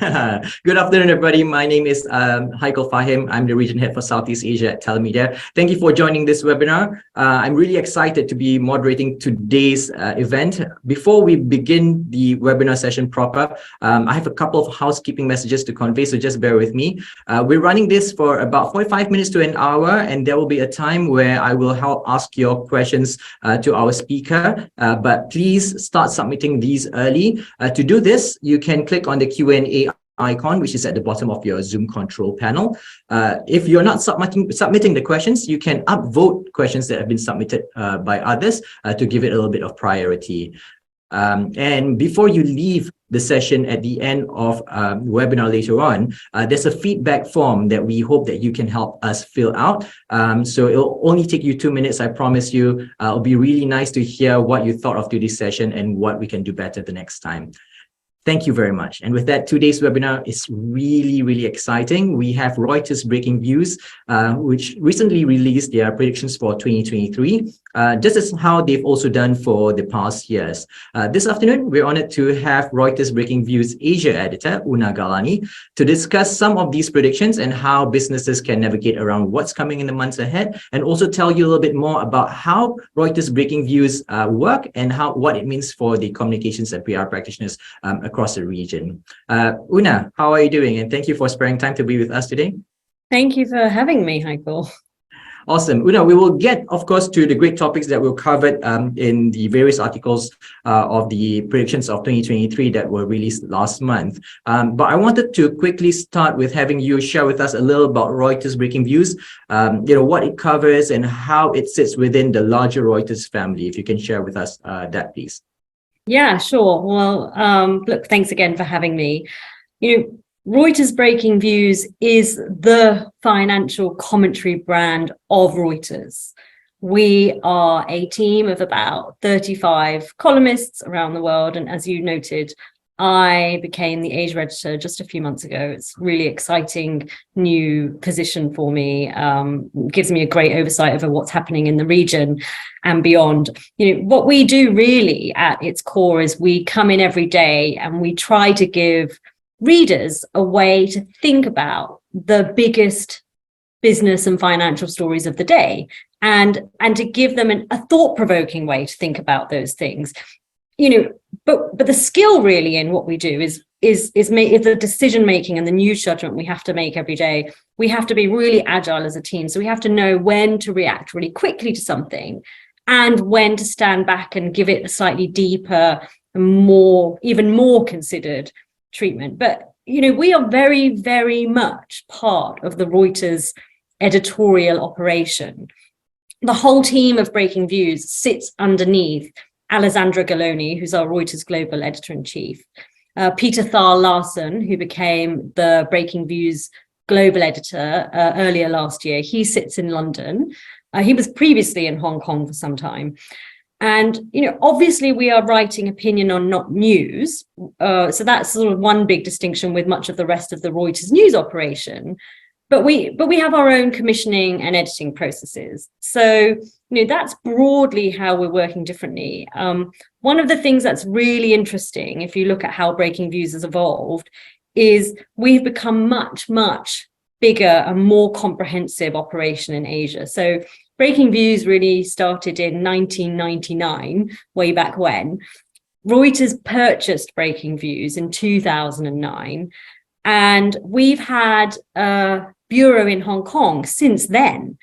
Good afternoon, everybody. My name is Haikal Fahim. I'm the region head for Southeast Asia at Telum. Thank you for joining this webinar. I'm really excited to be moderating today's event. Before we begin the webinar session proper, I have a couple of housekeeping messages to convey, so just bear with me. We're running this for about 45 minutes to an hour, and there will be a time where I will help ask your questions to our speaker, but please start submitting these early. To do this, you can click on the Q&A icon, which is at the bottom of your Zoom control panel. If you're not submitting the questions, you can upvote questions that have been submitted by others to give it a little bit of priority. And before you leave the session at the end of webinar later on, there's a feedback form that we hope that you can help us fill out. So it'll only take you 2 minutes, I promise you. It'll be really nice to hear what you thought of today's session and what we can do better the next time. Thank you very much. And with that, today's webinar is really exciting. We have Reuters Breakingviews, which recently released their predictions for 2023, just as how they've also done for the past years. This afternoon, we're honored to have Reuters Breakingviews Asia editor, Una Galani, to discuss some of these predictions and how businesses can navigate around what's coming in the months ahead, and also tell you a little bit more about how Reuters Breakingviews work and what it means for the communications and PR practitioners across the region. Una, how are you doing? And thank you for sparing time to be with us today. Thank you for having me, Haikal. Awesome. Una, we will get, of course, to the great topics that we'll cover in the various articles of the predictions of 2023 that were released last month. But I wanted to quickly start with having you share with us a little about Reuters Breakingviews, what it covers and how it sits within the larger Reuters family. If you can share with us that, please. Yeah, sure. Well, look, thanks again for having me. Reuters Breakingviews is the financial commentary brand of Reuters. We are a team of about 35 columnists around the world. And as you noted, I became the Asia editor just a few months ago. It's a really exciting new position for me. Gives me a great oversight over what's happening in the region and beyond. What we do really at its core is we come in every day and we try to give readers a way to think about the biggest business and financial stories of the day, and to give them a thought-provoking way to think about those things. But the skill really in what we do is the decision making and the news judgment we have to make every day. We have to be really agile as a team, so we have to know when to react really quickly to something and when to stand back and give it a slightly deeper and even more considered treatment. But we are very much part of the Reuters editorial operation. The whole team of Breakingviews sits underneath Alessandra Galoni, who's our Reuters global editor-in-chief, Peter Thal Larsen, who became the Breakingviews global editor earlier last year. He sits in London. He was previously in Hong Kong for some time. And, obviously we are writing opinion on not news. So that's sort of one big distinction with much of the rest of the Reuters news operation. But we have our own commissioning and editing processes. So, that's broadly how we're working differently. One of the things that's really interesting, if you look at how Breakingviews has evolved, is we've become much bigger and more comprehensive operation in Asia. So Breakingviews really started in 1999, way back when. Reuters purchased Breakingviews in 2009, and we've had a bureau in Hong Kong since then.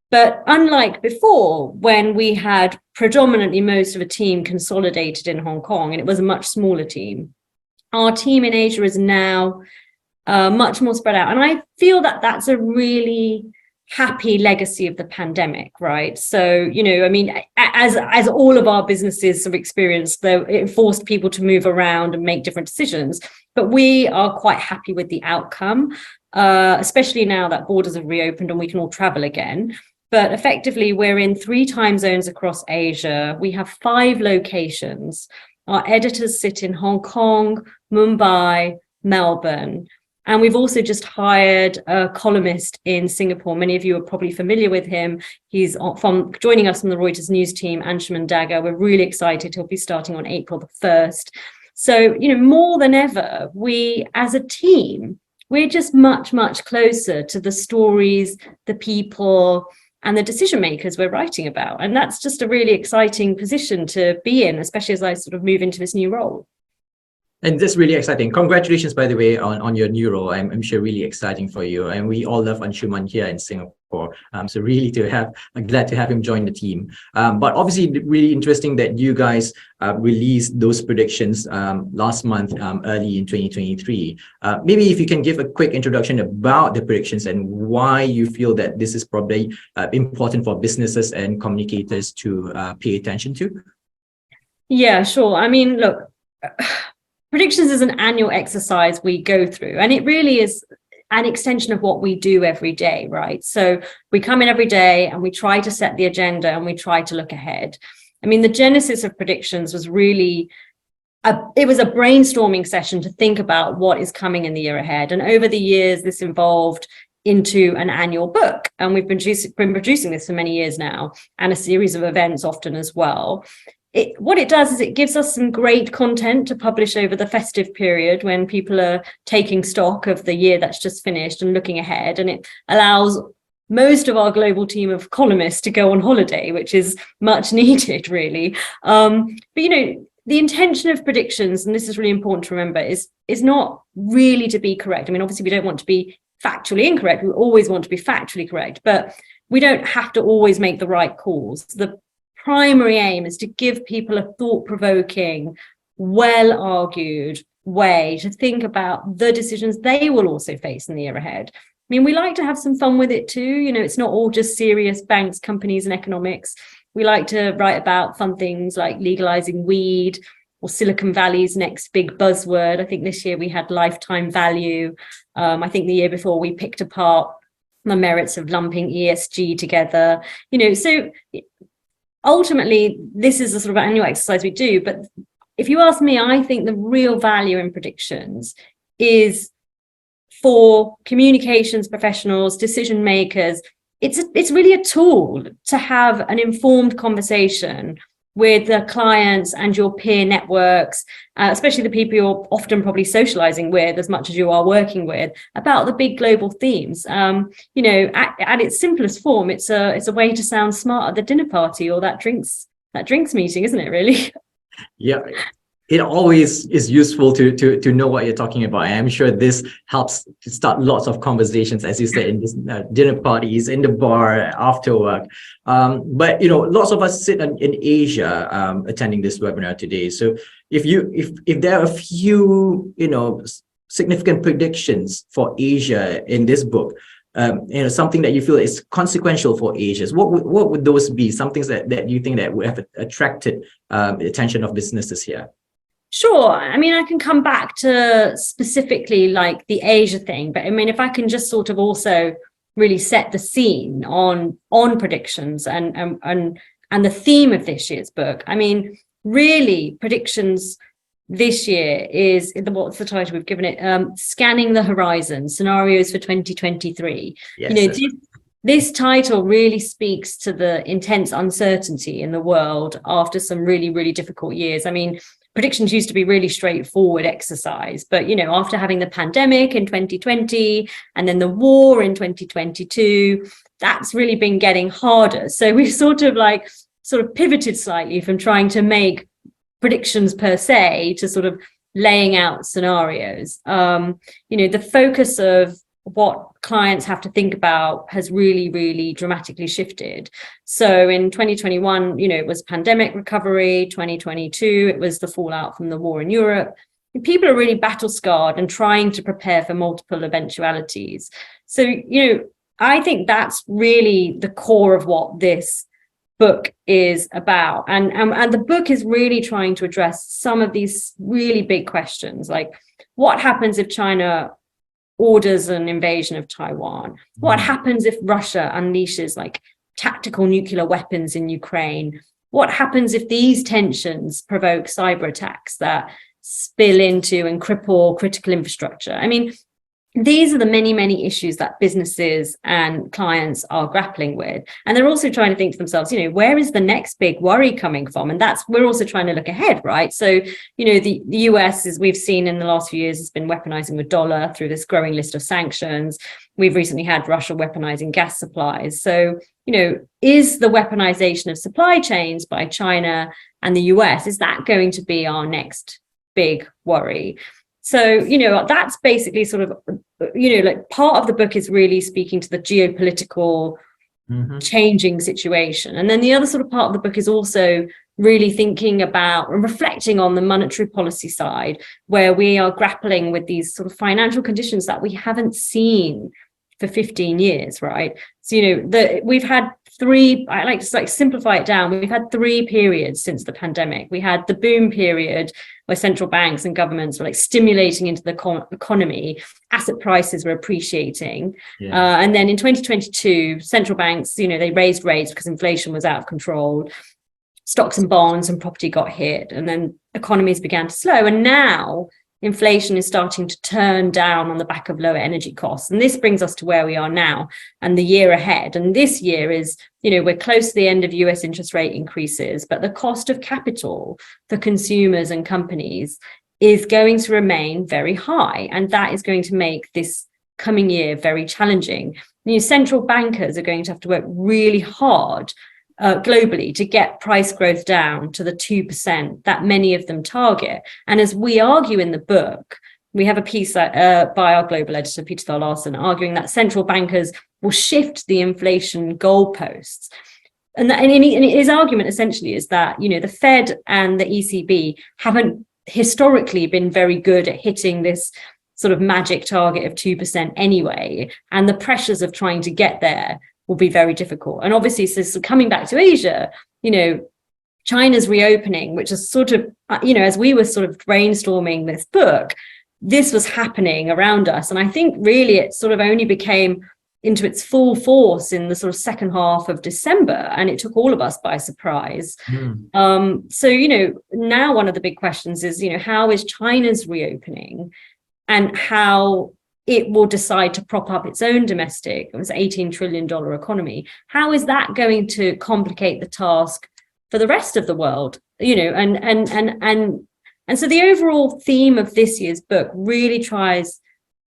But unlike before, when we had predominantly most of a team consolidated in Hong Kong, and it was a much smaller team, our team in Asia is now much more spread out. And I feel that that's a really happy legacy of the pandemic, right? So, as all of our businesses have experienced, though, it forced people to move around and make different decisions. But we are quite happy with the outcome, especially now that borders have reopened and we can all travel again. But effectively, we're in 3 time zones across Asia. We have 5 locations. Our editors sit in Hong Kong, Mumbai, Melbourne. And we've also just hired a columnist in Singapore. Many of you are probably familiar with him. He's joining us from the Reuters News team, Anshuman Dagger. We're really excited. He'll be starting on April the 1st. So, more than ever, we as a team, we're just much, much closer to the stories, the people, and the decision makers we're writing about. And that's just a really exciting position to be in, especially as I sort of move into this new role. And that's really exciting. Congratulations, by the way, on your new role. I'm sure really exciting for you. And we all love Anshuman here in Singapore. So really glad to have him join the team. But obviously really interesting that you guys released those predictions last month, early in 2023. Maybe if you can give a quick introduction about the predictions and why you feel that this is probably important for businesses and communicators to pay attention to. Yeah, sure. I mean, look, predictions is an annual exercise we go through, and it really is an extension of what we do every day, right? So we come in every day and we try to set the agenda and we try to look ahead. I mean, the genesis of predictions was really it was a brainstorming session to think about what is coming in the year ahead. And over the years, this evolved into an annual book, and we've been producing this for many years now, and a series of events often as well. What it does is it gives us some great content to publish over the festive period when people are taking stock of the year that's just finished and looking ahead. And it allows most of our global team of columnists to go on holiday, which is much needed, really. But, the intention of predictions, and this is really important to remember, is not really to be correct. I mean, obviously, we don't want to be factually incorrect. We always want to be factually correct, but we don't have to always make the right calls. The primary aim is to give people a thought-provoking, well-argued way to think about the decisions they will also face in the year ahead. I mean, we like to have some fun with it too. It's not all just serious banks, companies, and economics. We like to write about fun things like legalizing weed or Silicon Valley's next big buzzword. I think this year we had lifetime value. I think the year before we picked apart the merits of lumping ESG together. So ultimately, this is a sort of annual exercise we do. But if you ask me, I think the real value in predictions is for communications professionals, decision makers. It's really a tool to have an informed conversation with the clients and your peer networks, especially the people you're often probably socializing with as much as you are working with, about the big global themes. At its simplest form, it's a way to sound smart at the dinner party or that drinks meeting, isn't it, really? Yeah. It always is useful to know what you're talking about. And I'm sure this helps to start lots of conversations, as you said, in this dinner parties, in the bar, after work. But lots of us sit in Asia attending this webinar today. So if there are a few significant predictions for Asia in this book, something that you feel is consequential for Asia, what would those be? Some things that you think that would have attracted the attention of businesses here? Sure. I mean, I can come back to specifically like the Asia thing, but I mean, if I can just sort of also really set the scene on predictions and the theme of this year's book. I mean, really, predictions this year is, what's the title we've given it? Scanning the Horizon, Scenarios for 2023. Yes, this title really speaks to the intense uncertainty in the world after some really, really difficult years. I mean, predictions used to be really straightforward exercise, but after having the pandemic in 2020 and then the war in 2022, that's really been getting harder. So we've sort of pivoted slightly from trying to make predictions per se to sort of laying out scenarios. The focus of what clients have to think about has really, really dramatically shifted. So in 2021, it was pandemic recovery. 2022, it was the fallout from the war in Europe. People are really battle scarred and trying to prepare for multiple eventualities. So, I think that's really the core of what this book is about. And the book is really trying to address some of these really big questions, like what happens if China orders an invasion of Taiwan? What happens if Russia unleashes tactical nuclear weapons in Ukraine? What happens if these tensions provoke cyber attacks that spill into and cripple critical infrastructure? I mean, these are the many, many issues that businesses and clients are grappling with. And they're also trying to think to themselves, where is the next big worry coming from? And we're also trying to look ahead, right? So, the US, as we've seen in the last few years, has been weaponizing the dollar through this growing list of sanctions. We've recently had Russia weaponizing gas supplies. So, is the weaponization of supply chains by China and the US, is that going to be our next big worry? So, that's basically sort of, like part of the book is really speaking to the geopolitical changing situation. And then the other sort of part of the book is also really thinking about and reflecting on the monetary policy side, where we are grappling with these sort of financial conditions that we haven't seen for 15 years, right? So, we've had I like to simplify it down. We've had 3 periods since the pandemic. We had the boom period where central banks and governments were stimulating into the economy, asset prices were appreciating. Yeah. And then in 2022, central banks, they raised rates because inflation was out of control. Stocks and bonds and property got hit, and then economies began to slow. And now inflation is starting to turn down on the back of lower energy costs. And this brings us to where we are now and the year ahead. And this year is, we're close to the end of US interest rate increases, but the cost of capital for consumers and companies is going to remain very high. And that is going to make this coming year very challenging. Central bankers are going to have to work really hard globally to get price growth down to the 2% that many of them target. And as we argue in the book, we have a piece by our global editor, Peter Thor-Larsen, arguing that central bankers will shift the inflation goalposts. And his argument essentially is that, the Fed and the ECB haven't historically been very good at hitting this sort of magic target of 2% anyway. And the pressures of trying to get there will be very difficult. And obviously, so coming back to Asia, China's reopening, which is sort of, as we were sort of brainstorming this book, this was happening around us. And I think really it sort of only became into its full force in the sort of second half of December, and it took all of us by surprise. So, now one of the big questions is, how is China's reopening and how it will decide to prop up its own domestic, it was $18 trillion economy. How is that going to complicate the task for the rest of the world? And so the overall theme of this year's book really tries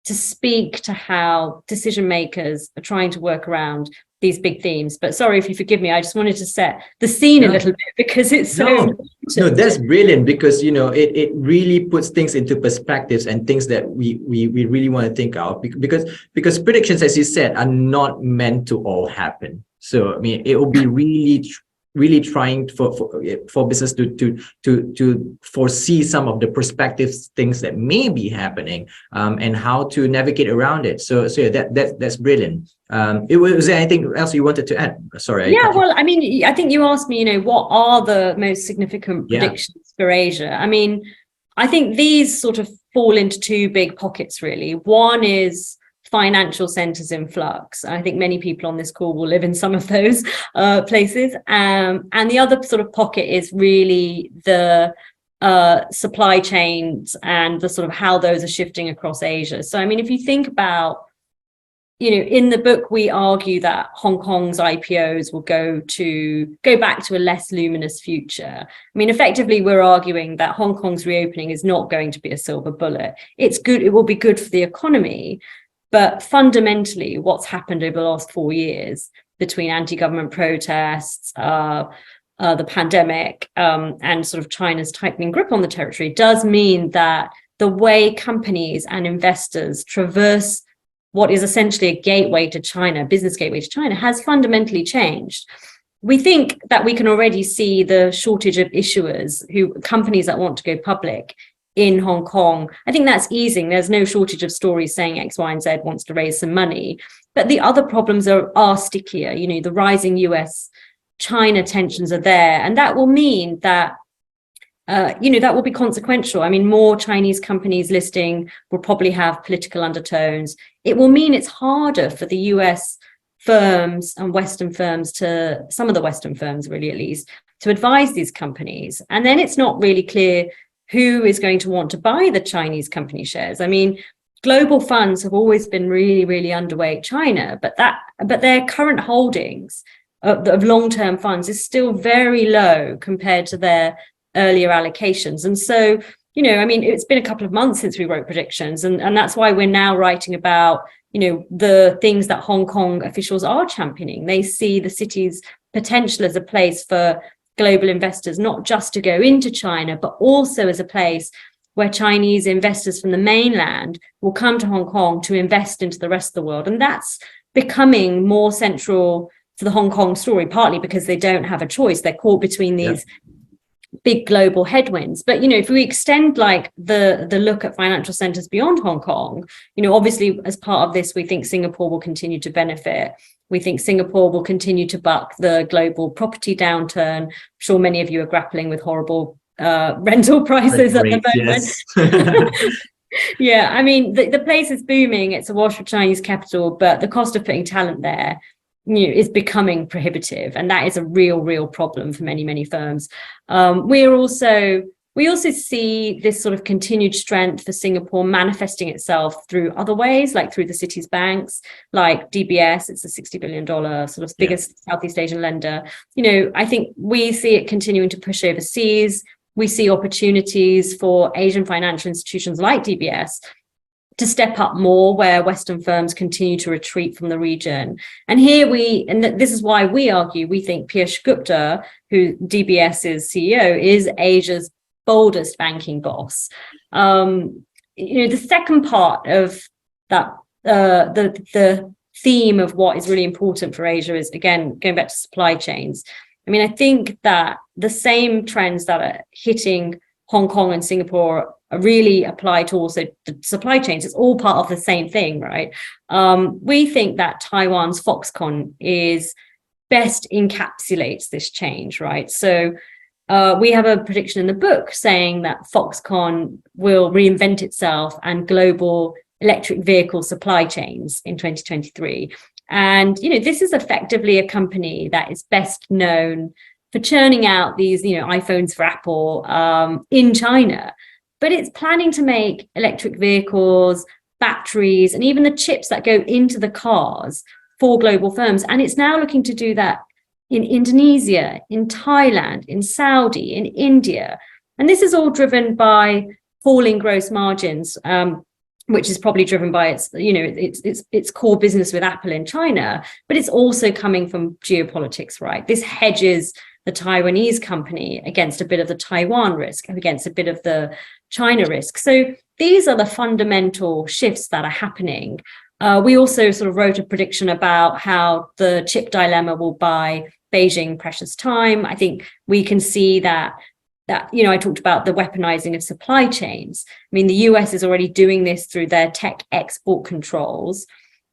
to speak to how decision makers are trying to work around these big themes. But sorry, if you forgive me, I just wanted to set the scene a little bit because it's so important. No, that's brilliant because it really puts things into perspectives and things that we really want to think of, because predictions, as you said, are not meant to all happen. So I mean, it will be really trying for business to foresee some of the prospective things that may be happening, and how to navigate around it. So yeah, that's brilliant. Was there anything else you wanted to add? Sorry. Yeah, well, I mean, I think you asked me, what are the most significant predictions for Asia? I mean, I think these sort of fall into 2 big pockets, really. One is financial centers in flux. I think many people on this call will live in some of those places. And the other sort of pocket is really the supply chains and the sort of how those are shifting across Asia. So, I mean, if you think about, in the book, we argue that Hong Kong's IPOs will go back to a less luminous future. I mean, effectively, we're arguing that Hong Kong's reopening is not going to be a silver bullet. It's good. It will be good for the economy. But fundamentally, what's happened over the last 4 years between anti-government protests, the pandemic, and sort of China's tightening grip on the territory does mean that the way companies and investors traverse what is essentially a gateway to China, business gateway to China, has fundamentally changed. We think that we can already see the shortage of issuers, companies that want to go public in Hong Kong. I think that's easing. There's no shortage of stories saying X, Y, and Z wants to raise some money. But the other problems are stickier. The rising US-China tensions are there. And that will mean that, that will be consequential. I mean, more Chinese companies listing will probably have political undertones. It will mean it's harder for the US firms and Western firms some of the Western firms really at least, to advise these companies. And then it's not really clear who is going to want to buy the Chinese company shares. I mean, global funds have always been really, really underweight China, but their current holdings of long-term funds is still very low compared to their earlier allocations. And so, I mean, it's been a couple of months since we wrote predictions, and that's why we're now writing about, the things that Hong Kong officials are championing. They see the city's potential as a place for global investors, not just to go into China, but also as a place where Chinese investors from the mainland will come to Hong Kong to invest into the rest of the world. And that's becoming more central to the Hong Kong story, partly because they don't have a choice. They're caught between these big global headwinds. But, if we extend like the look at financial centers beyond Hong Kong, obviously as part of this, we think Singapore will continue to benefit. We think Singapore will continue to buck the global property downturn. I'm sure many of you are grappling with horrible rental prices at the moment. Yes. Yeah, I mean, the place is booming. It's awash with Chinese capital, but the cost of putting talent there, is becoming prohibitive, and that is a real problem for many firms. We also see this sort of continued strength for Singapore manifesting itself through other ways, like through the city's banks, like DBS. It's a $60 billion sort of biggest Southeast Asian lender. I think we see it continuing to push overseas. We see opportunities for Asian financial institutions like DBS to step up more where Western firms continue to retreat from the region. And this is why we argue, we think Piyush Gupta, who DBS's CEO, is Asia's boldest banking boss. The second part of that, the theme of what is really important for Asia is, again, going back to supply chains. I mean, I think that the same trends that are hitting Hong Kong and Singapore really apply to also the supply chains. It's all part of the same thing, right? We think that Taiwan's Foxconn best encapsulates this change, right? So we have a prediction in the book saying that Foxconn will reinvent itself and global electric vehicle supply chains in 2023. And, this is effectively a company that is best known for churning out these, iPhones for Apple in China. But it's planning to make electric vehicles, batteries, and even the chips that go into the cars for global firms. And it's now looking to do that in Indonesia, in Thailand, in Saudi, in India. And this is all driven by falling gross margins, which is probably driven by its core business with Apple in China, but it's also coming from geopolitics, right? This hedges the Taiwanese company against a bit of the Taiwan risk, against a bit of the China risk. So these are the fundamental shifts that are happening. We also sort of wrote a prediction about how the chip dilemma will buy Beijing precious time. I think we can see that I talked about the weaponizing of supply chains. I mean, the US is already doing this through their tech export controls.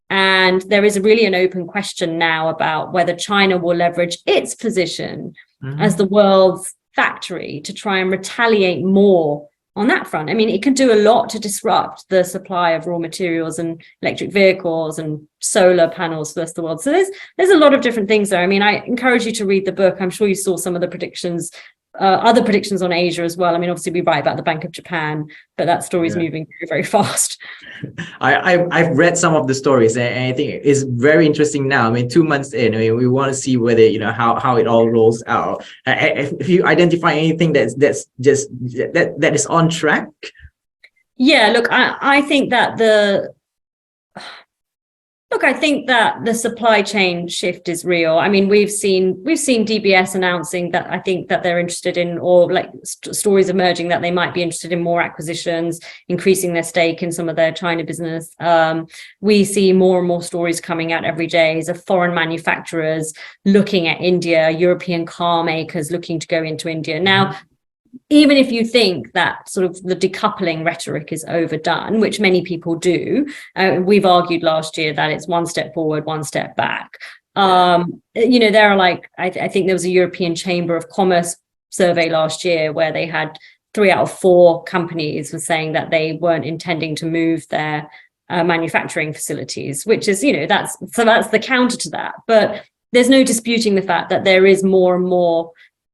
And there is really an open question now about whether China will leverage its position as the world's factory to try and retaliate more on that front. I mean, it can do a lot to disrupt the supply of raw materials and electric vehicles and solar panels for the rest of the world. So there's a lot of different things there. I mean, I encourage you to read the book. I'm sure you saw some of the predictions, other predictions on Asia as well. I mean, obviously we write about the Bank of Japan, but that story is moving very, very fast. I've read some of the stories, and I think it's very interesting now. I mean, 2 months in, we want to see whether how it all rolls out. If you identify anything that is on track. Yeah, look, I think that the supply chain shift is real. I mean, we've seen DBS announcing that I think that they're interested in, or like stories emerging that they might be interested in more acquisitions, increasing their stake in some of their China business. We see more and more stories coming out every day of foreign manufacturers looking at India, European car makers looking to go into India. Now, even if you think that sort of the decoupling rhetoric is overdone, which many people do, we've argued last year that it's one step forward, one step back. There are I think there was a European Chamber of Commerce survey last year where they had 3 out of 4 companies were saying that they weren't intending to move their manufacturing facilities, which is, that's the counter to that. But there's no disputing the fact that there is more and more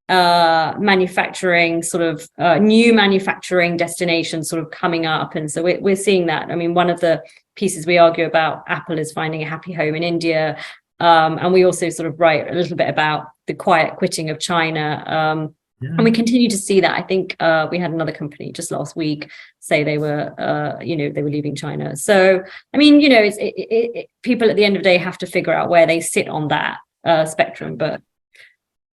manufacturing sort of new manufacturing destinations sort of coming up. And so we're seeing that. I mean, one of the pieces we argue about Apple is finding a happy home in India. And we also sort of write a little bit about the quiet quitting of China. And we continue to see that. I think we had another company just last week say they were, they were leaving China. So, I mean, people at the end of the day have to figure out where they sit on that spectrum. But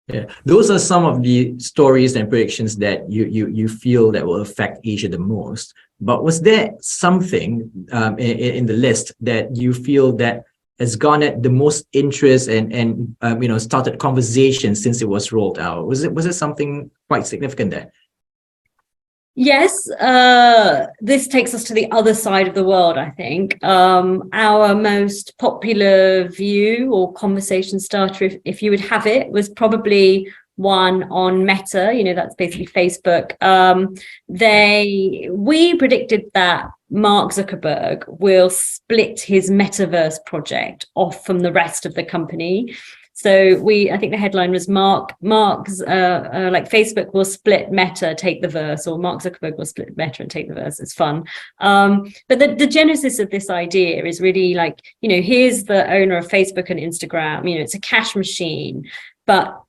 yeah, those are some of the stories and predictions that you feel that will affect Asia the most. But was there something in the list that you feel that has garnered the most interest and started conversations since it was rolled out? Was it something quite significant there? Yes, this takes us to the other side of the world, I think. Our most popular view or conversation starter, if you would have it, was probably one on Meta, that's basically Facebook. We predicted that Mark Zuckerberg will split his metaverse project off from the rest of the company. So I think the headline was Mark's Facebook will split Meta, take the verse, or Mark Zuckerberg will split Meta and take the verse. It's fun. But the genesis of this idea is really here's the owner of Facebook and Instagram, it's a cash machine, but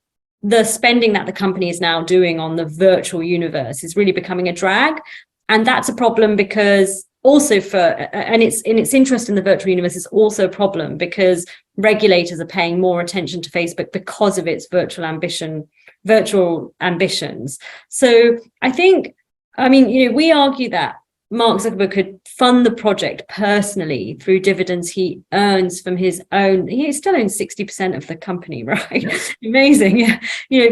the spending that the company is now doing on the virtual universe is really becoming a drag. And that's a problem because also its interest in the virtual universe is also a problem because regulators are paying more attention to Facebook because of its virtual ambitions. So I think, we argue that Mark Zuckerberg could fund the project personally through dividends he earns from his own. He still owns 60% of the company, right? Yes. Amazing,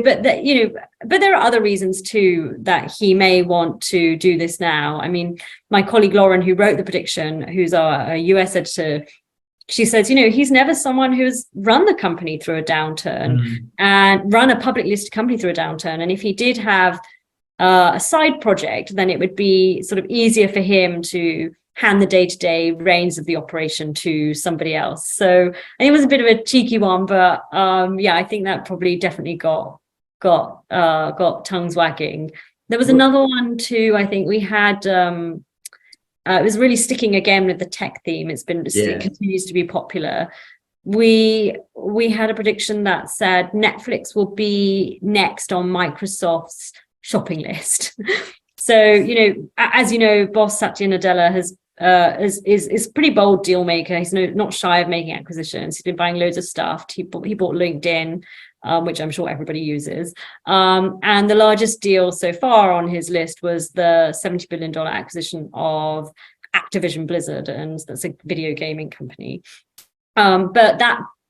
but there are other reasons too that he may want to do this now. I mean, my colleague Lauren, who wrote the prediction, who's our US editor, she says, he's never someone who's run the company through a downturn and run a public listed company through a downturn. And if he did have a side project, then it would be sort of easier for him to hand the day-to-day reins of the operation to somebody else. So I think it was a bit of a cheeky one, but I think that probably definitely got tongues wagging. There was another one too. I think we had it was really sticking again with the tech theme. It continues to be popular. We had a prediction that said Netflix will be next on Microsoft's shopping list. So, as you know, boss Satya Nadella is a pretty bold deal maker. He's not shy of making acquisitions. He's been buying loads of stuff. He bought LinkedIn, which I'm sure everybody uses. And the largest deal so far on his list was the $70 billion acquisition of Activision Blizzard, and that's a video gaming company. But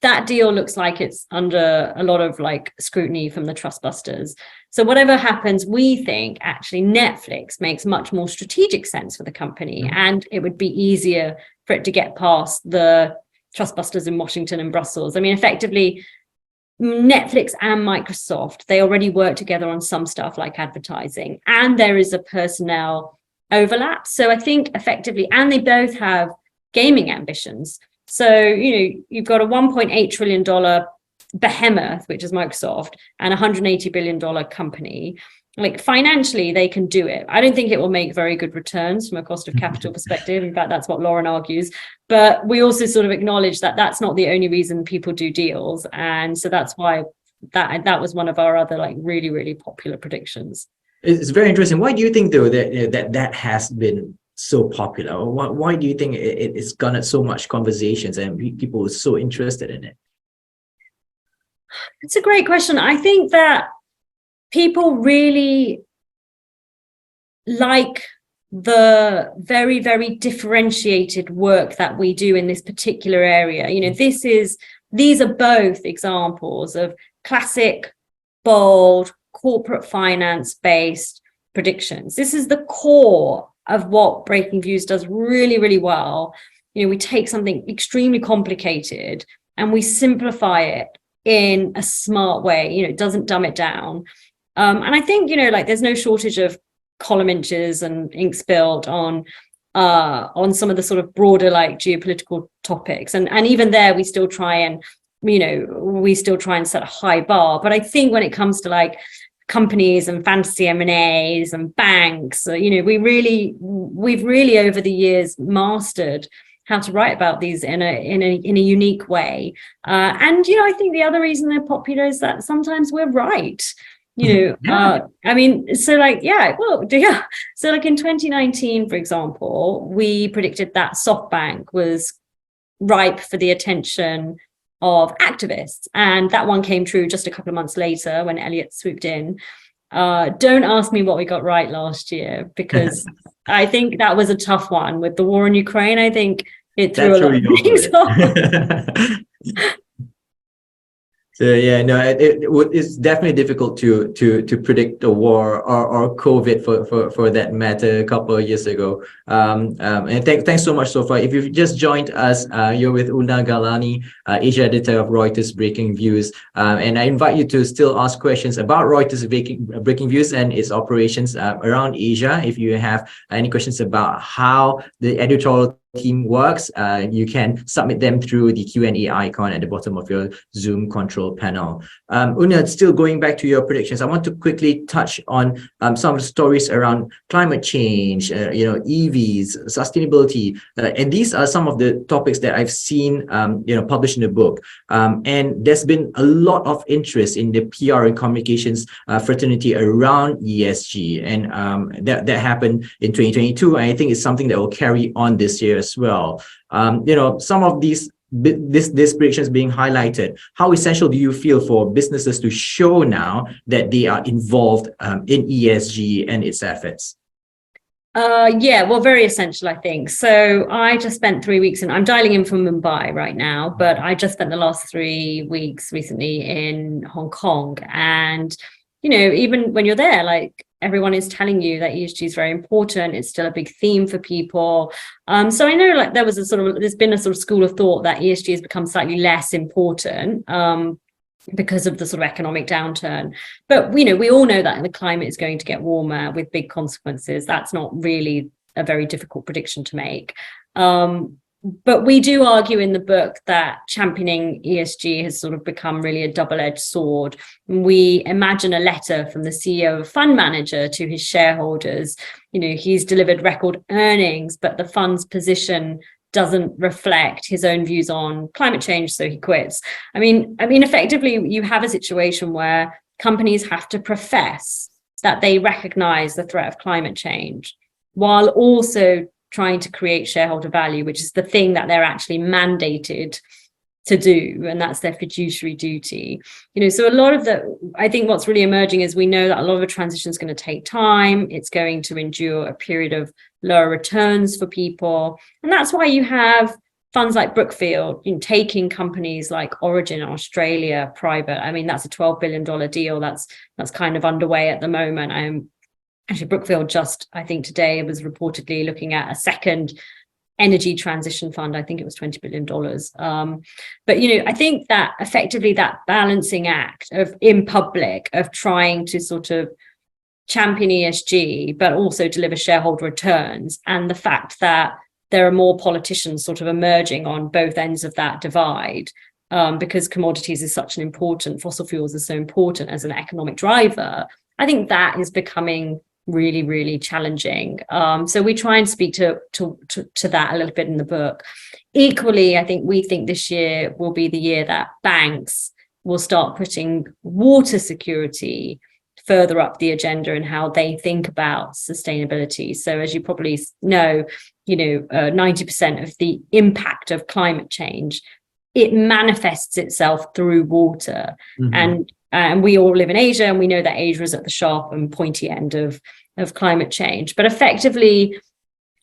that deal looks like it's under a lot of scrutiny from the trust busters. So whatever happens, we think actually Netflix makes much more strategic sense for the company, and it would be easier for it to get past the trust busters in Washington and Brussels. I mean, effectively, Netflix and Microsoft, they already work together on some stuff like advertising, and there is a personnel overlap. So I think effectively, and they both have gaming ambitions. So, you've got a $1.8 trillion behemoth, which is Microsoft, and a $180 billion company. Financially, they can do it. I don't think it will make very good returns from a cost of capital perspective. In fact, that's what Lauren argues. But we also sort of acknowledge that that's not the only reason people do deals. And so that's why that was one of our other really, really popular predictions. It's very interesting. Why do you think, though, that has been so popular? Why do you think it's garnered so much conversations and people are so interested in it? It's a great question. I think that people really like the very, very differentiated work that we do in this particular area. These are both examples of classic, bold, corporate finance based predictions. This is the core of what Breakingviews does really, really well. We take something extremely complicated and we simplify it in a smart way. It doesn't dumb it down. And I think, there's no shortage of column inches and ink spilled on some of the sort of broader geopolitical topics. And even there, we still try and set a high bar. But I think when it comes to companies and fantasy M&As and banks. We've really over the years mastered how to write about these in a unique way. I think the other reason they're popular is that sometimes we're right. So like in 2019, for example, we predicted that SoftBank was ripe for the attention of activists, and that one came true just a couple of months later when Elliott swooped in. Don't ask me what we got right last year, because I think that was a tough one with the war in Ukraine. I think it threw a lot of things off. So it's definitely difficult to predict the war or COVID for that matter a couple of years ago. And thanks so much so far. If you've just joined us, you're with Una Galani, Asia editor of Reuters Breakingviews, and I invite you to still ask questions about Reuters Breakingviews and its operations around Asia. If you have any questions about how the editorial team works, you can submit them through the Q&A icon at the bottom of your Zoom control panel. Una, still going back to your predictions, I want to quickly touch on some of the stories around climate change, EVs, sustainability, and these are some of the topics that I've seen published in the book. And there's been a lot of interest in the PR and communications fraternity around ESG, and that happened in 2022, and I think it's something that will carry on this year as well. Some of these predictions being highlighted, how essential do you feel for businesses to show now that they are involved in ESG and its efforts? Very essential, I think. So I just spent 3 weeks, and I'm dialing in from Mumbai right now, but I just spent the last 3 weeks recently in Hong Kong. And, even when you're there, like, everyone is telling you that ESG is very important. It's still a big theme for people. So I know, like, there's been a sort of school of thought that ESG has become slightly less important because of the sort of economic downturn. But, we all know that the climate is going to get warmer with big consequences. That's not really a very difficult prediction to make. But we do argue in the book that championing ESG has sort of become really a double-edged sword. We imagine a letter from the CEO of a fund manager to his shareholders. He's delivered record earnings, but the fund's position doesn't reflect his own views on climate change, so he quits. I mean, effectively, you have a situation where companies have to profess that they recognize the threat of climate change, while also trying to create shareholder value, which is the thing that they're actually mandated to do, and that's their fiduciary duty. So a lot of I think what's really emerging is we know that a lot of the transition is going to take time. It's going to endure a period of lower returns for people, and that's why you have funds like Brookfield taking companies like Origin Australia private. I mean, that's a $12 billion deal that's kind of underway at the moment. Actually, Brookfield just, I think today, was reportedly looking at a second energy transition fund. I think it was $20 billion. But, I think that effectively that balancing act of in public of trying to sort of champion ESG, but also deliver shareholder returns, and the fact that there are more politicians sort of emerging on both ends of that divide, because commodities is such an important, fossil fuels is so important as an economic driver. I think that is becoming really, really challenging. So we try and speak to that a little bit in the book. Equally, I think we think this year will be the year that banks will start putting water security further up the agenda and how they think about sustainability. So as you probably know, 90% of the impact of climate change, it manifests itself through water. Mm-hmm. And we all live in Asia, and we know that Asia is at the sharp and pointy end of climate change. But effectively,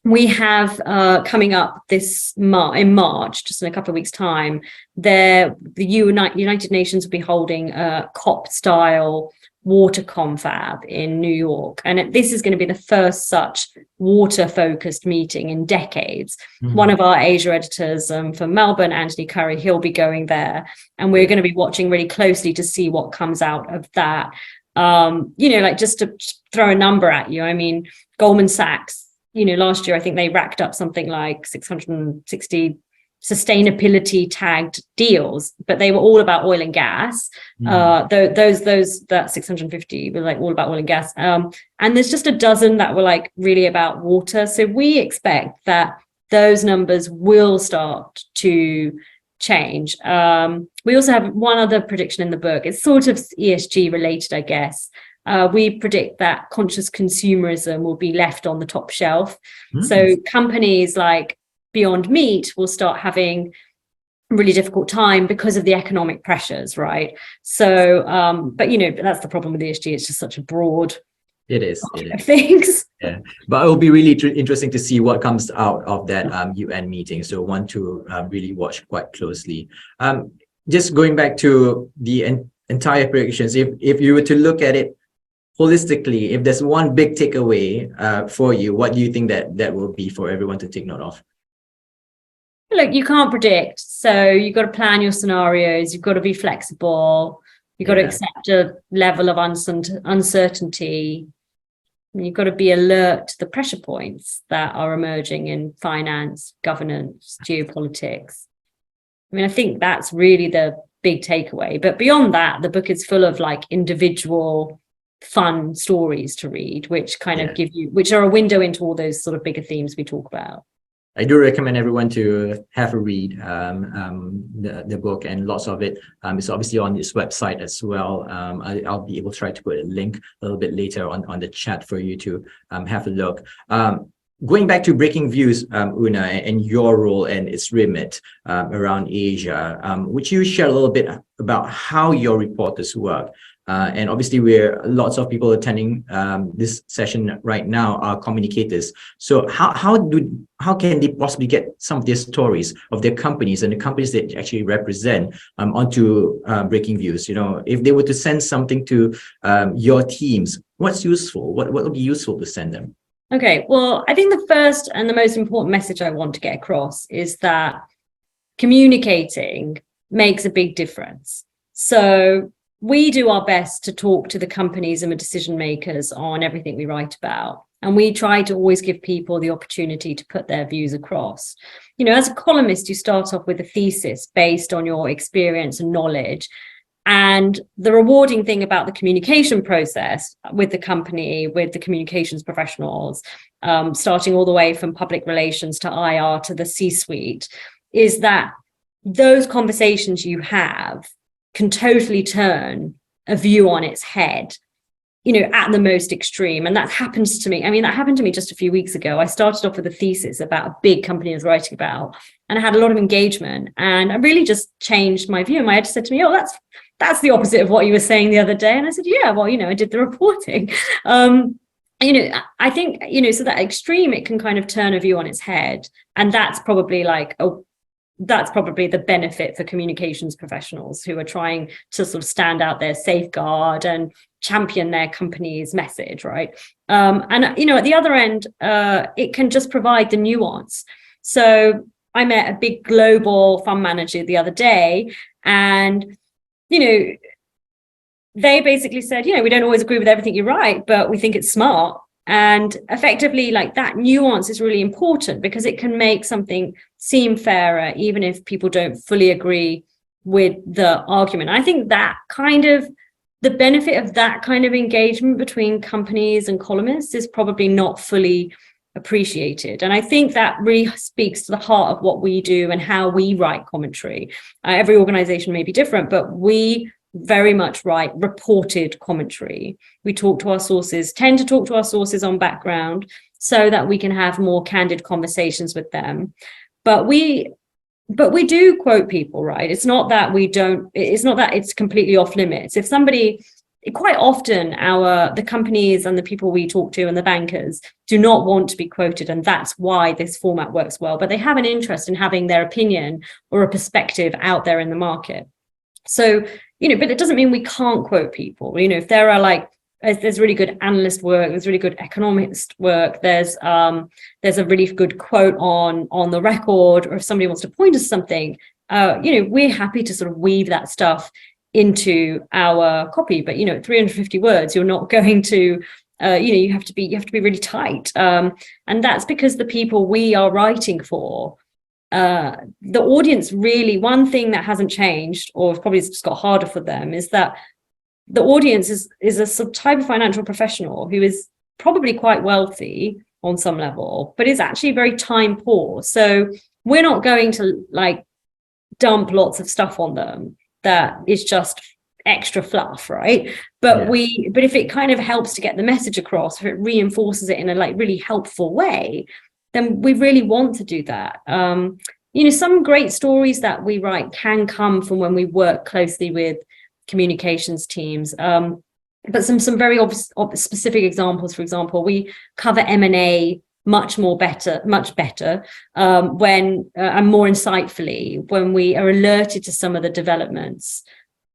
we have coming up in March, just in a couple of weeks' time, the United Nations will be holding a COP-style water confab in New York. And this is going to be the first such water-focused meeting in decades. Mm-hmm. One of our Asia editors from Melbourne, Anthony Curry, he'll be going there. And we're going to be watching really closely to see what comes out of that. Just to throw a number at you, I mean, Goldman Sachs, last year, I think they racked up something like $660 sustainability tagged deals, but they were all about oil and gas. That 650 were like all about oil and gas. And there's just a dozen that were like really about water. So we expect that those numbers will start to change. We also have one other prediction in the book. It's sort of ESG related, I guess. We predict that conscious consumerism will be left on the top shelf. So companies like Beyond Meat will start having a really difficult time because of the economic pressures, right? So, but that's the problem with ESG. It's just such a broad It is. things. Yeah, but it will be really interesting to see what comes out of that UN meeting. So one to really watch quite closely. Just going back to the entire predictions, if you were to look at it holistically, if there's one big takeaway for you, what do you think that will be for everyone to take note of? Look, you can't predict, so you've got to plan your scenarios. You've got to be flexible. You've got to accept a level of uncertainty. You've got to be alert to the pressure points that are emerging in finance, governance, geopolitics. I mean, I think that's really the big takeaway. But beyond that, the book is full of like individual fun stories to read, which kind of which are a window into all those sort of bigger themes we talk about. I do recommend everyone to have a read the book, and lots of it is obviously on this website as well. I'll be able to try to put a link a little bit later on the chat for you to have a look. Going back to Breakingviews, Una, and your role and its remit around Asia, would you share a little bit about how your reporters work? And obviously, lots of people attending this session right now are communicators. So how can they possibly get some of their stories of their companies and the companies they actually represent onto Breakingviews? If they were to send something to your teams, what's useful? What would be useful to send them? Okay, well, I think the first and the most important message I want to get across is that communicating makes a big difference. So we do our best to talk to the companies and the decision makers on everything we write about. And we try to always give people the opportunity to put their views across. As a columnist, you start off with a thesis based on your experience and knowledge. And the rewarding thing about the communication process with the company, with the communications professionals, starting all the way from public relations to IR to the C-suite, is that those conversations you have can totally turn a view on its head, at the most extreme. And that happens to me. I mean, that happened to me just a few weeks ago. I started off with a thesis about a big company I was writing about, and I had a lot of engagement, and I really just changed my view. And my editor said to me, "Oh, that's the opposite of what you were saying the other day." And I said, "Yeah, well, I did the reporting." I think, so that extreme, it can kind of turn a view on its head. And that's probably the benefit for communications professionals who are trying to sort of stand out their safeguard and champion their company's message, right? And at the other end, it can just provide the nuance. So I met a big global fund manager the other day, and they basically said, we don't always agree with everything you write, but we think it's smart. And effectively, like, that nuance is really important because it can make something seem fairer, even if people don't fully agree with the argument. I think that the benefit of that kind of engagement between companies and columnists is probably not fully appreciated. And I think that really speaks to the heart of what we do and how we write commentary. Every organization may be different, but we very much write reported commentary. We tend to talk to our sources on background so that we can have more candid conversations with them. But we do quote people, right? It's not that it's completely off limits. Quite often the companies and the people we talk to and the bankers do not want to be quoted, and that's why this format works well. But they have an interest in having their opinion or a perspective out there in the market. So, but it doesn't mean we can't quote people. If there are there's really good analyst work, there's really good economist work, there's a really good quote on the record, or if somebody wants to point us something, we're happy to sort of weave that stuff into our copy. But 350 words, you're not going to you have to be really tight, and that's because the people we are writing for the audience really, one thing that hasn't changed, or probably it's just got harder for them, is that the audience is a sort of type of financial professional who is probably quite wealthy on some level, but is actually very time poor. So we're not going to like dump lots of stuff on them that is just extra fluff, right? But but if it kind of helps to get the message across, if it reinforces it in a like really helpful way, then we really want to do that. Some great stories that we write can come from when we work closely with communications teams. But some very obvious specific examples, for example, we cover M&A much better, when and more insightfully when we are alerted to some of the developments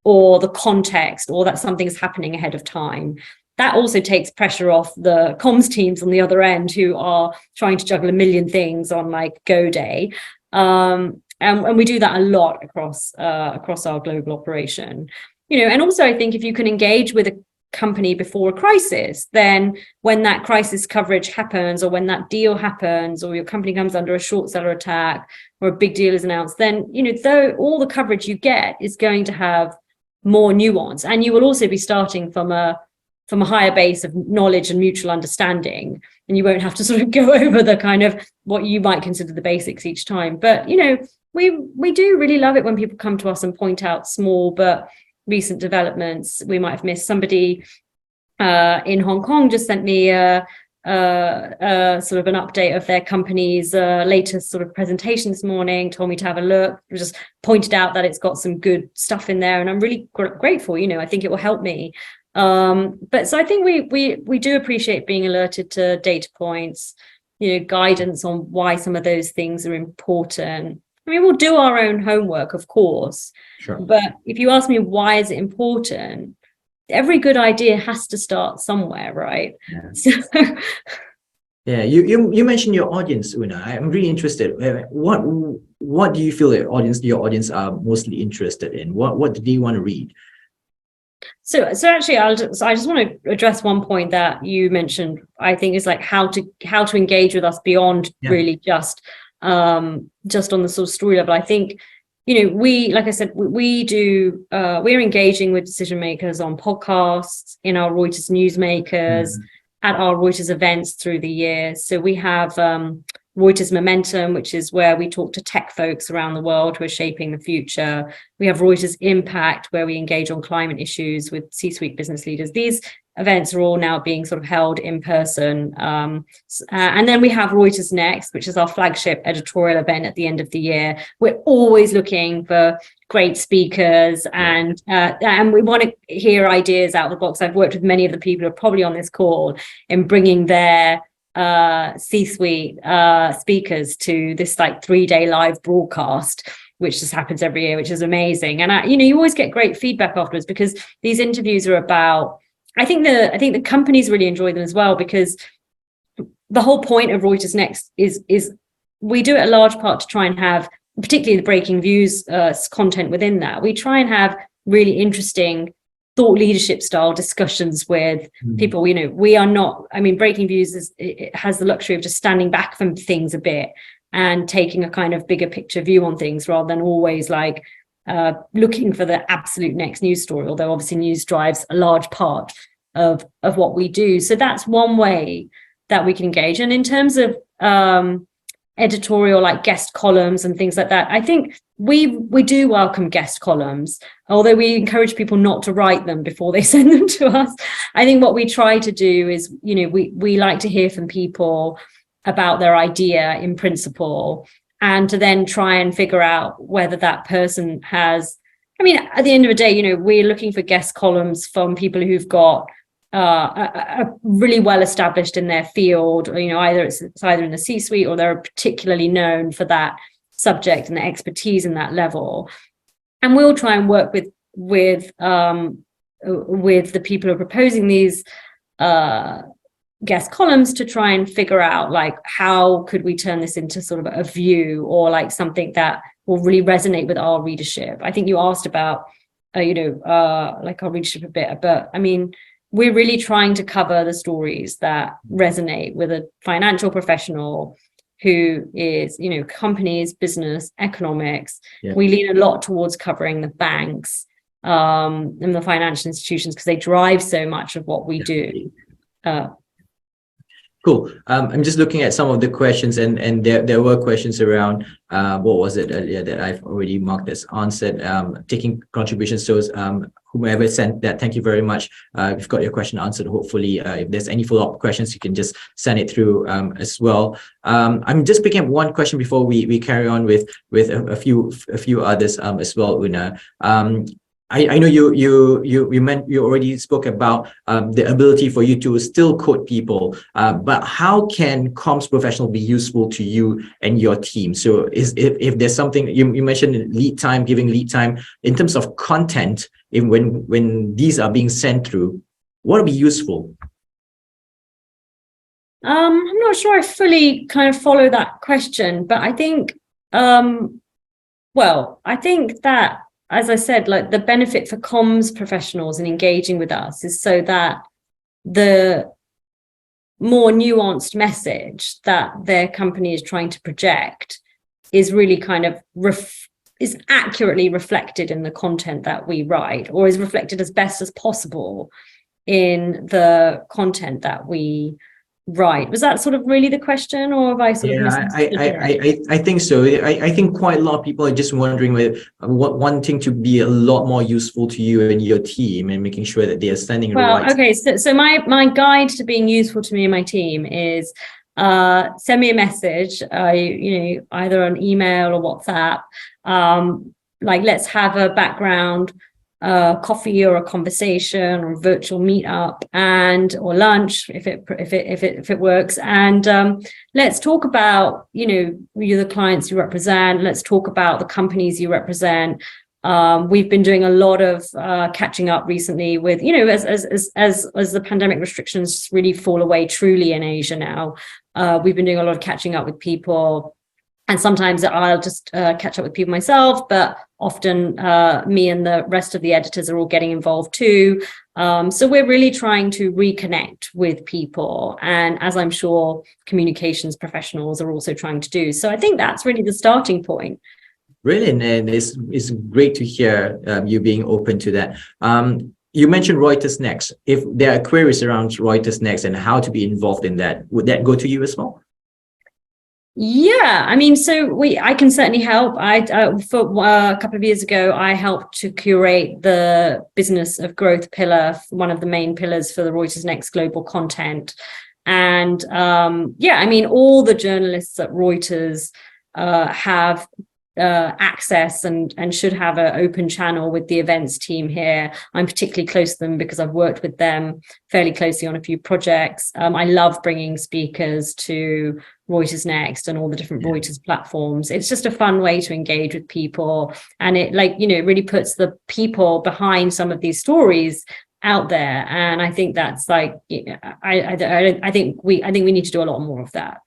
or the context, or that something is happening ahead of time. That also takes pressure off the comms teams on the other end, who are trying to juggle a million things on like go day. And we do that a lot across our global operation. And also I think if you can engage with a company before a crisis, then when that crisis coverage happens, or when that deal happens, or your company comes under a short seller attack, or a big deal is announced, then though all the coverage you get is going to have more nuance, and you will also be starting from a higher base of knowledge and mutual understanding, and you won't have to sort of go over the kind of what you might consider the basics each time. But we do really love it when people come to us and point out small but recent developments we might have missed. Somebody in Hong Kong just sent me a sort of an update of their company's latest sort of presentation this morning, told me to have a look, just pointed out that it's got some good stuff in there, and I'm really grateful. I think it will help me. But so I think we do appreciate being alerted to data points, guidance on why some of those things are important. I mean, we'll do our own homework, of course. Sure. But if you ask me why is it important, every good idea has to start somewhere, right? Yeah. So, yeah, you mentioned your audience, Una. I'm really interested. What do you feel your audience are mostly interested in? What do they want to read? So actually, I just want to address one point that you mentioned. I think is like how to engage with us beyond really just on the sort of story level. I think like I said, we're engaging with decision makers on podcasts, in our Reuters newsmakers, at our Reuters events through the year. So we have Reuters Momentum, which is where we talk to tech folks around the world who are shaping the future. We have Reuters Impact, where we engage on climate issues with C-suite business leaders. These events are all now being sort of held in person. And then we have Reuters Next, which is our flagship editorial event at the end of the year. We're always looking for great speakers, and we want to hear ideas out of the box. I've worked with many of the people who are probably on this call in bringing their C-suite speakers to this like 3-day live broadcast, which just happens every year, which is amazing. And you always get great feedback afterwards, because these interviews are about, I think the companies really enjoy them as well, because the whole point of Reuters Next is we do it a large part to try and have, particularly the Breakingviews content within that, we try and have really interesting thought leadership style discussions with people. We are not, I mean, Breakingviews it has the luxury of just standing back from things a bit and taking a kind of bigger picture view on things, rather than always like looking for the absolute next news story, although obviously news drives a large part of what we do. So that's one way that we can engage. And in terms of editorial, like guest columns and things like that, I think we do welcome guest columns, although we encourage people not to write them before they send them to us. I think what we try to do is, we like to hear from people about their idea in principle, and to then try and figure out whether that person has, I mean, at the end of the day, we're looking for guest columns from people who've got are really well established in their field, or either it's either in the C-suite, or they're particularly known for that subject and the expertise in that level. And we'll try and work with the people who are proposing these guest columns to try and figure out like how could we turn this into sort of a view, or like something that will really resonate with our readership. I think you asked about like our readership a bit, but I mean, we're really trying to cover the stories that resonate with a financial professional who is, companies, business, economics. Yeah. We lean a lot towards covering the banks and the financial institutions because they drive so much of what we do. Cool. I'm just looking at some of the questions, and there were questions around what was it earlier that I've already marked as answered. Taking contributions. So whomever sent that, thank you very much. We've got your question answered. Hopefully, if there's any follow-up questions, you can just send it through as well. I'm just picking up one question before we carry on with a few others as well, Una. I know you already spoke about the ability for you to still quote people, but how can comms professional be useful to you and your team? So if there's something you mentioned lead time, giving lead time in terms of content, when these are being sent through, what would be useful? I'm not sure I fully kind of follow that question, but I think, I think that, as I said, like the benefit for comms professionals in engaging with us is so that the more nuanced message that their company is trying to project is really kind of is accurately reflected in the content that we write, or is reflected as best as possible in the content that we right. Was that sort of really the question, or have I sort of misunderstood? I think so. I think quite a lot of people are just wondering wanting to be a lot more useful to you and your team, and making sure that they are sending the right. Okay. So my guide to being useful to me and my team is send me a message, either on email or WhatsApp. Like, let's have a background coffee or a conversation or a virtual meetup or lunch if it works, and let's talk about you're the clients you represent. Let's talk about the companies you represent. We've been doing a lot of catching up recently with as the pandemic restrictions really fall away truly in Asia now. We've been doing a lot of catching up with people. And sometimes I'll just catch up with people myself, but often me and the rest of the editors are all getting involved too. So we're really trying to reconnect with people, and as I'm sure communications professionals are also trying to do. So I think that's really the starting point. Brilliant, and it's great to hear you being open to that. You mentioned Reuters Next. If there are queries around Reuters Next and how to be involved in that, would that go to you as well? Yeah, I mean, I can certainly help. For a couple of years ago, I helped to curate the business of growth pillar, one of the main pillars for the Reuters Next global content. And I mean, all the journalists at Reuters have access and should have an open channel with the events team here. I'm particularly close to them because I've worked with them fairly closely on a few projects. I love bringing speakers to Reuters Next and all the different Reuters platforms. It's just a fun way to engage with people, and it really puts the people behind some of these stories out there. And I think that's I think we need to do a lot more of that.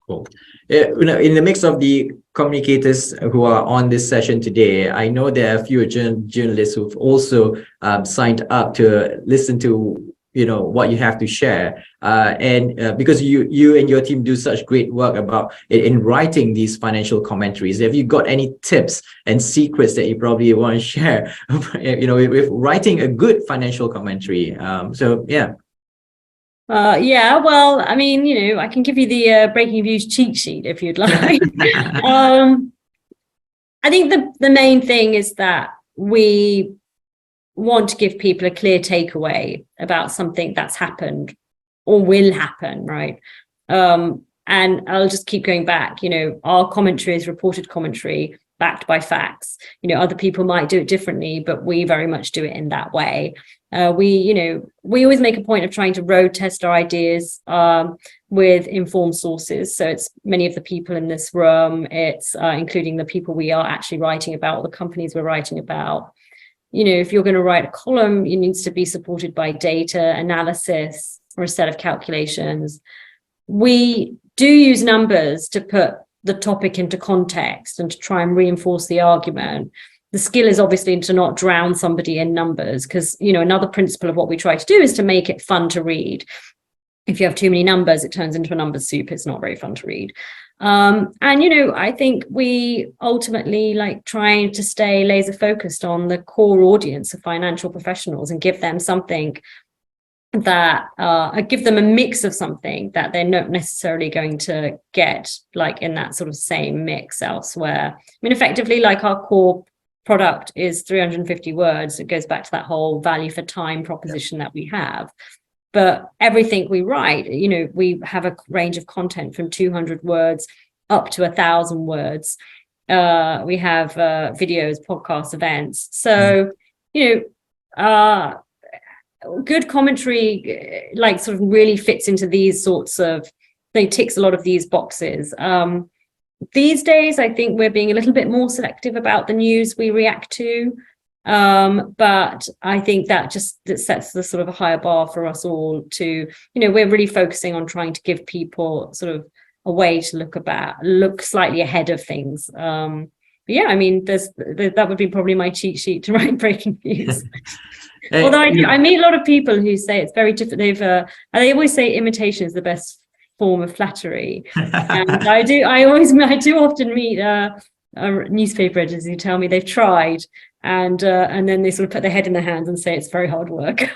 Cool. In the mix of the communicators who are on this session today, I know there are a few journalists who've also signed up to listen to what you have to share, and because you and your team do such great work about in writing these financial commentaries. Have you got any tips and secrets that you probably want to share with writing a good financial commentary? Well, I mean, I can give you the Breakingviews cheat sheet if you'd like. I think the main thing is that we want to give people a clear takeaway about something that's happened or will happen, right? And I'll just keep going back. Our commentary is reported commentary backed by facts. Other people might do it differently, but we very much do it in that way. We always make a point of trying to road test our ideas with informed sources. So it's many of the people in this room, it's including the people we are actually writing about, or the companies we're writing about. If you're going to write a column, it needs to be supported by data analysis or a set of calculations. We do use numbers to put the topic into context and to try and reinforce the argument. The skill is obviously to not drown somebody in numbers, because another principle of what we try to do is to make it fun to read. If you have too many numbers, it turns into a numbers soup. It's not very fun to read. And, you know, I think we ultimately like trying to stay laser focused on the core audience of financial professionals and give them something that give them a mix of something that they're not necessarily going to get like in that sort of same mix elsewhere. I mean, effectively, like our core product is 350 words. It goes back to that whole value for time proposition that we have. But everything we write, you know, we have a range of content from 200 words up to 1,000 words. We have videos, podcasts, events. So, you know, good commentary, like sort of really fits into these sorts of, they ticks a lot of these boxes. These days, I think we're being a little bit more selective about the news we react to. But I think that sets the sort of a higher bar for us all to, you know, we're really focusing on trying to give people sort of a way to look slightly ahead of things. But yeah, I mean, that would be probably my cheat sheet to write breaking news. Although I meet a lot of people who say it's very different. They always say imitation is the best form of flattery, and I do often meet newspaper editors who tell me they've tried, and then they sort of put their head in their hands and say it's very hard work.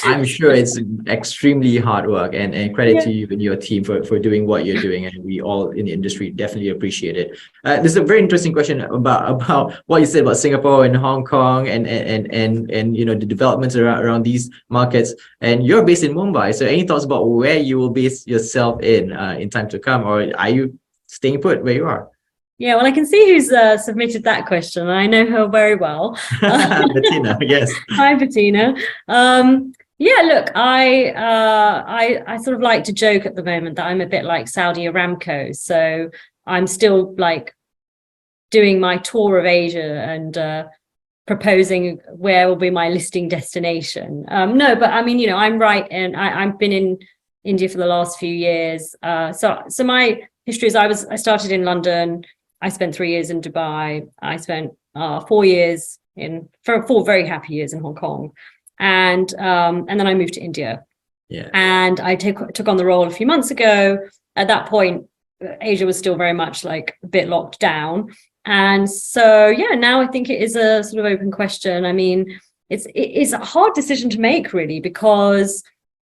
I'm sure it's extremely hard work, and credit to you and your team for doing what you're doing, and we all in the industry definitely appreciate it. There's a very interesting question about what you said about Singapore and Hong Kong and you know, the developments around these markets. And you're based in Mumbai, so any thoughts about where you will base yourself in time to come, or are you staying put where you are? Yeah, well, I can see who's submitted that question. I know her very well. Bettina, yes. Hi, Bettina. Yeah, look, I sort of like to joke at the moment that I'm a bit like Saudi Aramco. So I'm still like doing my tour of Asia and proposing where will be my listing destination. No, but I mean, you know, I'm right, and I've been in India for the last few years. So my history is I started in London. I spent 3 years in Dubai. I spent 4 years four very happy years in Hong Kong, and then I moved to India. Yeah. And I took on the role a few months ago. At that point, Asia was still very much like a bit locked down, and so yeah, now I think it is a sort of open question. I mean, it's a hard decision to make really, because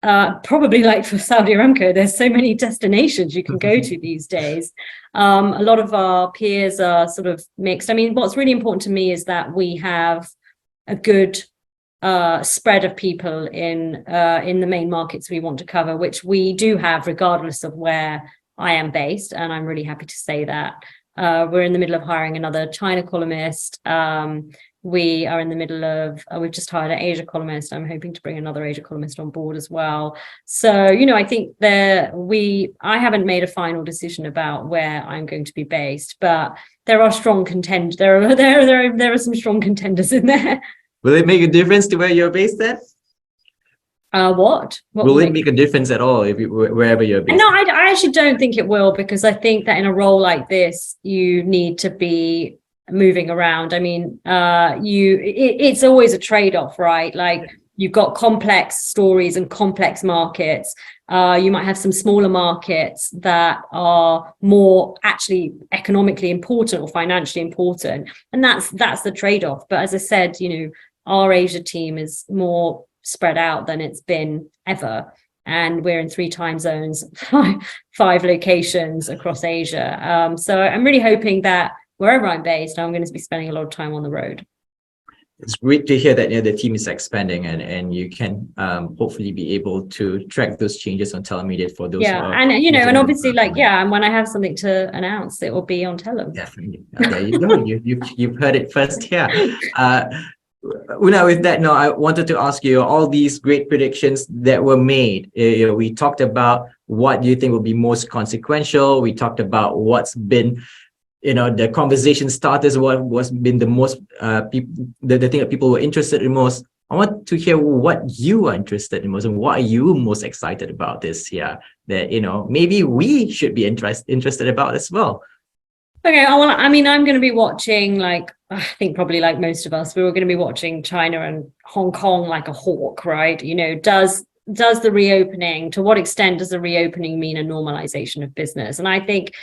probably like for Saudi Aramco, there's so many destinations you can go to these days. A lot of our peers are sort of mixed. I mean, what's really important to me is that we have a good spread of people in the main markets we want to cover, which we do have regardless of where I am based. And I'm really happy to say that. We're in the middle of hiring another China columnist. We are in the middle of, we've just hired an Asia columnist. I'm hoping to bring another Asia columnist on board as well. So, you know, I think I haven't made a final decision about where I'm going to be based, but there are strong contenders. There are some strong contenders in there. Will it make a difference to where you're based at? What will it make a difference at all if wherever you're based? No, I actually don't think it will, because I think that in a role like this, you need to be moving around. I mean, it's always a trade-off, right? Like you've got complex stories and complex markets. You might have some smaller markets that are more actually economically important or financially important, and that's the trade-off. But as I said, you know, our Asia team is more spread out than it's been ever, and we're in 3 time zones, 5 locations across Asia. So I'm really hoping that wherever I'm based, I'm going to be spending a lot of time on the road. It's great to hear that, you know, the team is expanding, and you can hopefully be able to track those changes on Telum Media for those. Yeah, and you know, and obviously, like, yeah, and when I have something to announce, it will be on Telum. Definitely. There you go. You've heard it first here. Una, with that note, I wanted to ask you, all these great predictions that were made. You know, we talked about what do you think will be most consequential. We talked about what's been, you know, the conversation starters, what was been the most the thing that people were interested in most. I want to hear what you are interested in most, and what are you most excited about this year that, you know, maybe we should be interested about as well. Okay, well, I mean, I'm going to be watching, like, I think probably like most of us, we were going to be watching China and Hong Kong like a hawk, right? You know, does does the reopening, to what extent does the reopening mean a normalization of business? And I think,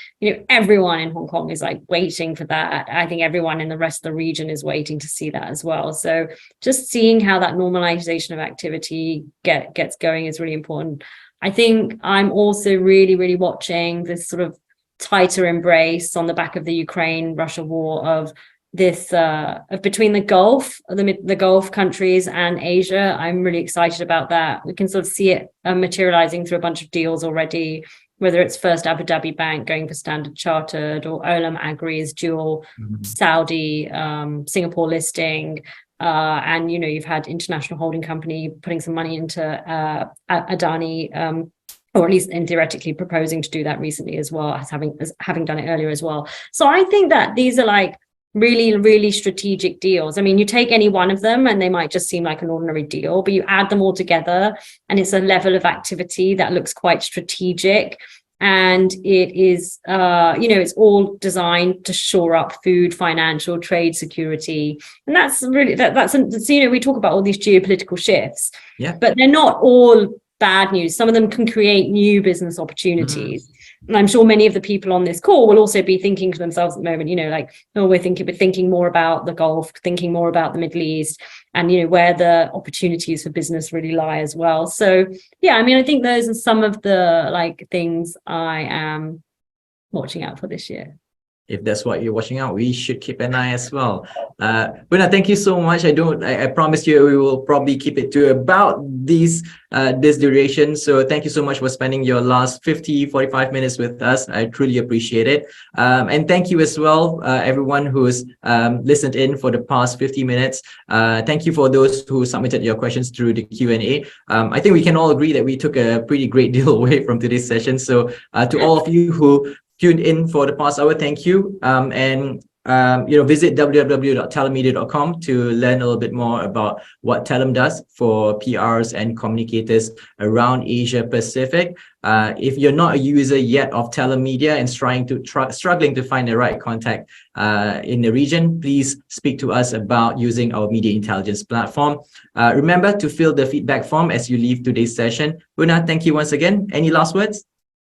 everyone in Hong Kong is like waiting for that. I think everyone in the rest of the region is waiting to see that as well. So just seeing how that normalization of activity gets going is really important. I think I'm also really, really watching this sort of tighter embrace on the back of the Ukraine-Russia war of this of between the Gulf countries and Asia. I'm really excited about that. We can sort of see it materializing through a bunch of deals already, whether it's First Abu Dhabi Bank going for Standard Chartered, or Olam Agri's dual Saudi Singapore listing. And you've had International Holding Company putting some money into Adani, or at least theoretically proposing to do that recently as well, as having done it earlier as well. So I think that these are like really, really strategic deals. I mean, you take any one of them and they might just seem like an ordinary deal, but you add them all together and it's a level of activity that looks quite strategic. And it is, it's all designed to shore up food, financial, trade security. And that's really, we talk about all these geopolitical shifts, but they're not all bad news. Some of them can create new business opportunities. And I'm sure many of the people on this call will also be thinking to themselves at the moment, we're thinking more about the Gulf, thinking more about the Middle East, and, where the opportunities for business really lie as well. So, I think those are some of the things I am watching out for this year. If that's what you're watching out, we should keep an eye as well. Una, thank you so much. I promise you we will probably keep it to about this duration. So thank you so much for spending your last 45 minutes with us. I truly appreciate it. And thank you as well, everyone who's listened in for the past 50 minutes. Thank you for those who submitted your questions through the Q&A. I think we can all agree that we took a pretty great deal away from today's session. So to all of you who tuned in for the past hour, thank you. Visit www.telummedia.com to learn a little bit more about what Telum does for PRs and communicators around Asia Pacific. If you're not a user yet of Telum Media and struggling to find the right contact in the region, please speak to us about using our media intelligence platform. Remember to fill the feedback form as you leave today's session. Una, thank you once again. Any last words?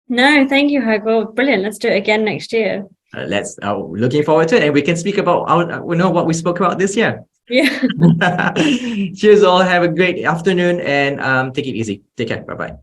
No, thank you, Heiko. Brilliant. Let's do it again next year. Looking forward to it, and we can speak about what we spoke about this year. Yeah. Cheers all. Have a great afternoon, and take it easy. Take care. Bye-bye.